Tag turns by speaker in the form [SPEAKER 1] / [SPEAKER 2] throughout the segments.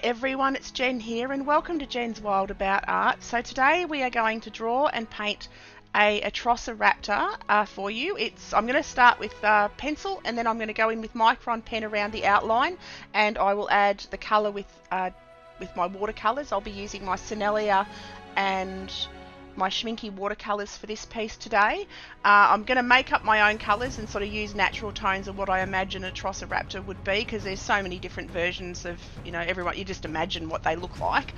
[SPEAKER 1] everyone, it's Jen here and welcome to Jen's Wild About Art. So today we are going to draw and paint a atrociraptor for you. I'm going to start with pencil and then I'm going to go in with micron pen around the outline, and I will add the colour with my watercolours. I'll be using my Sennelier and my Schminky watercolours for this piece today. I'm going to make up my own colours and sort of use natural tones of what I imagine a atrociraptor would be, because there's so many different versions of, everyone. You just imagine what they look like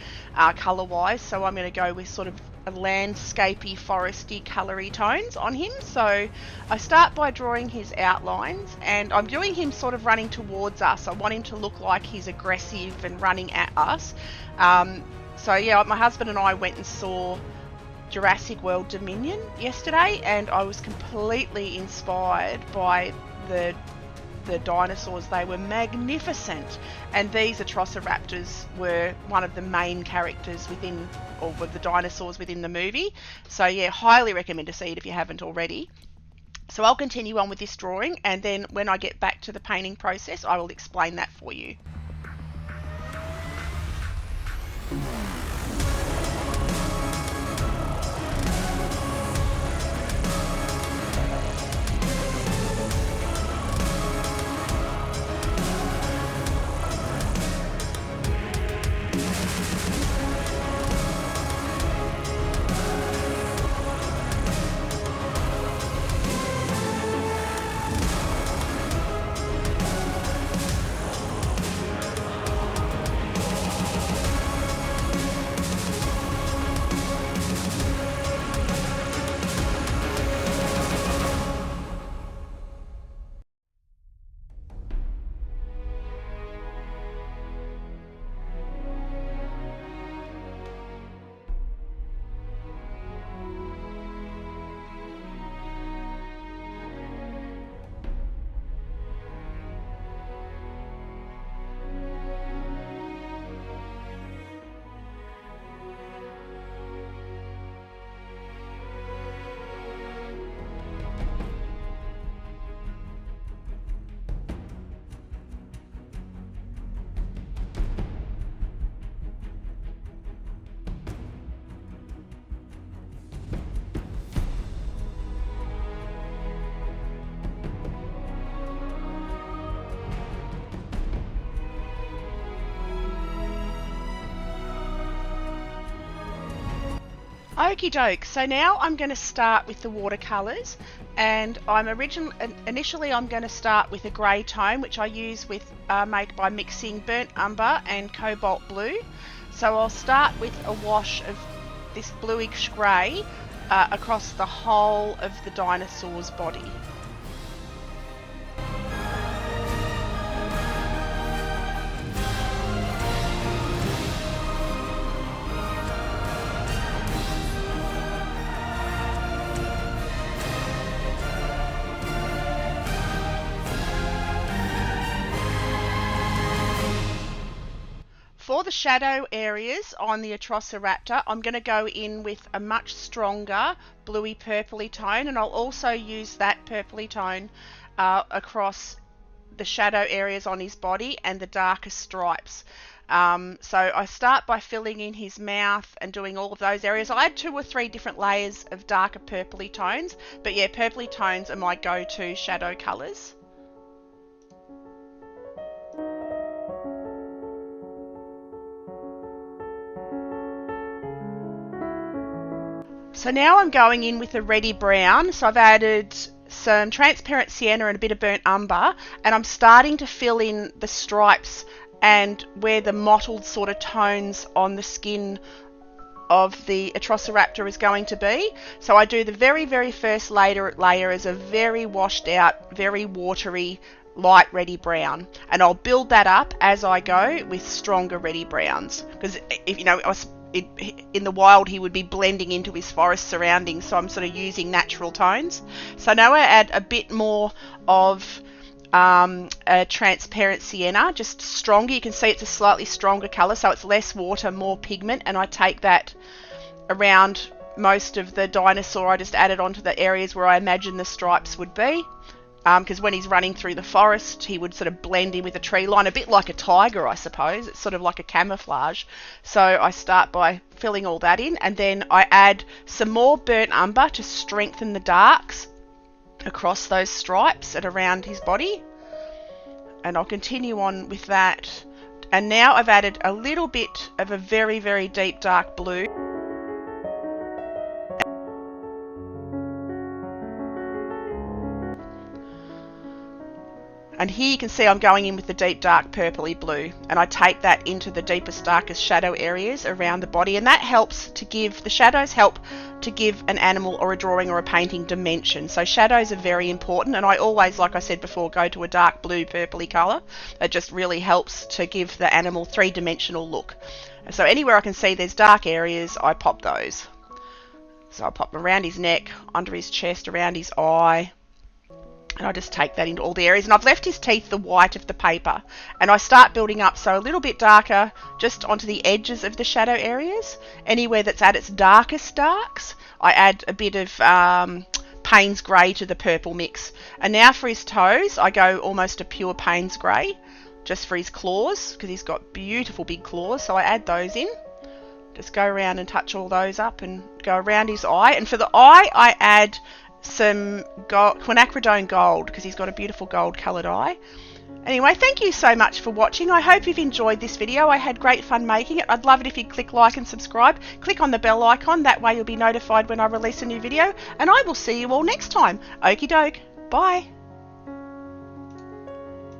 [SPEAKER 1] colour wise. So I'm going to go with sort of a landscapey, foresty, coloury tones on him. So I start by drawing his outlines, and I'm doing him sort of running towards us. I want him to look like he's aggressive and running at us. So yeah, my husband and I went and saw Jurassic World Dominion yesterday, and I was completely inspired by the dinosaurs. They were magnificent, and these atrociraptors were one of the main characters within, or were the dinosaurs within the movie. So yeah, highly recommend to see it if you haven't already. So I'll continue on with this drawing, and then when I get back to the painting process I will explain that for you. Okie doke, so now I'm going to start with the watercolours, and initially I'm going to start with a grey tone, which I use make by mixing burnt umber and cobalt blue. So I'll start with a wash of this bluish grey across the whole of the dinosaur's body. For the shadow areas on the atrociraptor, I'm going to go in with a much stronger bluey purpley tone, and I'll also use that purpley tone across the shadow areas on his body and the darker stripes. So I start by filling in his mouth and doing all of those areas. I add 2 or 3 different layers of darker purpley tones, but yeah, purpley tones are my go-to shadow colours. So now I'm going in with a reddy brown. So I've added some transparent sienna and a bit of burnt umber, and I'm starting to fill in the stripes and where the mottled sort of tones on the skin of the atrociraptor is going to be. So I do the very, very first layer as a very washed out, very watery, light reddy brown, and I'll build that up as I go with stronger reddy browns, because in the wild he would be blending into his forest surroundings, so I'm sort of using natural tones. So now I add a bit more of a transparent sienna, just stronger. You can see it's a slightly stronger colour, so it's less water, more pigment, and I take that around most of the dinosaur. I just add it onto the areas where I imagine the stripes would be. because when he's running through the forest, he would sort of blend in with the tree line, a bit like a tiger, I suppose. It's sort of like a camouflage. So I start by filling all that in, and then I add some more burnt umber to strengthen the darks across those stripes and around his body. And I'll continue on with that. And now I've added a little bit of a very, very deep dark blue. And here you can see I'm going in with the deep dark purpley blue, and I take that into the deepest darkest shadow areas around the body, and that helps to give, the shadows help to give an animal or a drawing or a painting dimension. So shadows are very important, and I always, like I said before, go to a dark blue purpley colour. It just really helps to give the animal three-dimensional look. So anywhere I can see there's dark areas, I pop those. So I pop them around his neck, under his chest, around his eye. And I just take that into all the areas. And I've left his teeth the white of the paper. And I start building up, so a little bit darker just onto the edges of the shadow areas. Anywhere that's at its darkest darks, I add a bit of Payne's grey to the purple mix. And now for his toes, I go almost a pure Payne's grey, just for his claws, because he's got beautiful big claws. So I add those in. Just go around and touch all those up and go around his eye. And for the eye, I add some quinacridone gold, because he's got a beautiful gold coloured eye. Anyway, thank you so much for watching. I hope you've enjoyed this video. I had great fun making it. I'd love it if you'd click like and subscribe. Click on the bell icon, that way you'll be notified when I release a new video, and I will see you all next time. Okie doke, bye.